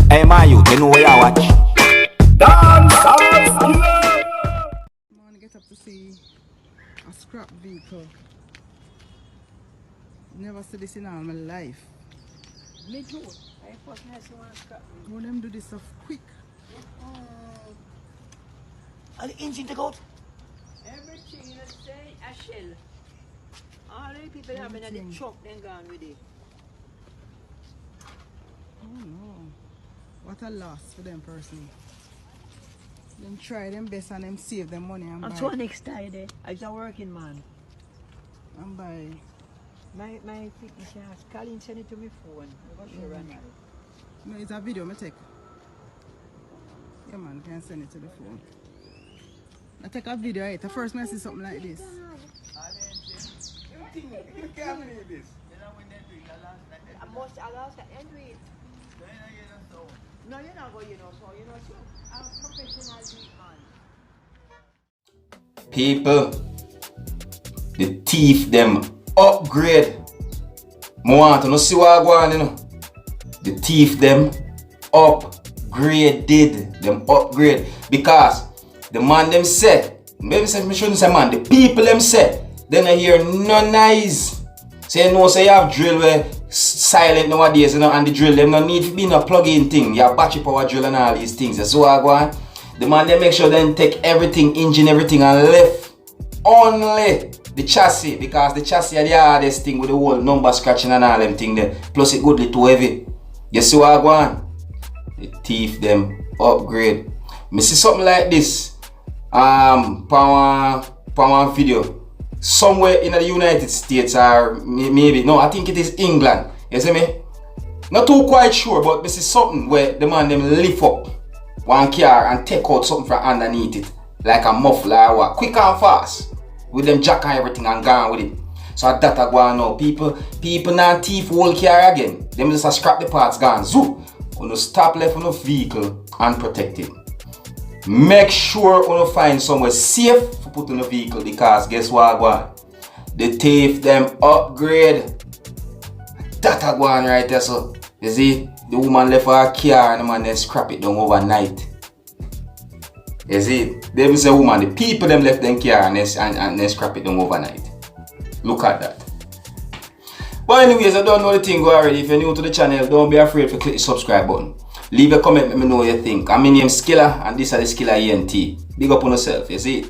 Hey, my youth, you know where you watch? I want to get up to see a scrap vehicle. Never see this in all my life. Me too. I first had someone scrap me. How them do this stuff quick? And the engine take out? Everything you say, a shell. All the people having a the truck, then gone with it. Oh no. What a loss for them person. Them try them best and them save them money and I'm buy. so next Friday. I was a working man. And buy. My technician has Colin send it to my phone. I'm going to show right now. No, it's a video I take. Yeah man, can send it to the phone. I take a video right. The first time I see something like this. You can't believe this. I lost the end with. No, you're not going, so so I'm a professional beat man. People, the thief them upgrade. I want to see what I go on, The thief them upgraded. Them upgrade. Because the man them said, maybe say me shouldn't say man, the people them said, they don't hear no noise. So you know, say you have drill where silent nowadays, and the drill them no need to be no plug-in thing. You have battery power drill and all these things. That's what I go on. The man they make sure they take everything, engine, everything, and left only the chassis, because the chassis are the hardest thing with the whole number scratching and all them thing there. Plus it good little heavy. You see what I go on? The thief them upgrade. Me see something like this. Power video. Somewhere in the United States, or maybe, no, I think it is England. You see me? Not too quite sure, but this is something where the man them lift up one car and take out something from underneath it, like a muffler or what, quick and fast, with them jack and everything and gone with it. So that I go on now. People now thief whole car again. Them just scrap the parts gone. Zoom. On the stop left on the vehicle unprotected. Make sure you find somewhere safe to put in the vehicle, because guess what I go on? The thief them upgrade. That I go on right there, so you see, the woman left her car and the man then scrap it down overnight. You see, them say woman, the people them left them car and then scrap it down overnight. Look at that. But anyways, I don't know the thing go already. If you're new to the channel, don't be afraid to click the subscribe button. Leave a comment, let me know what you think. My name is Skilla and this is the Skilla ENT. Big up on yourself, you see.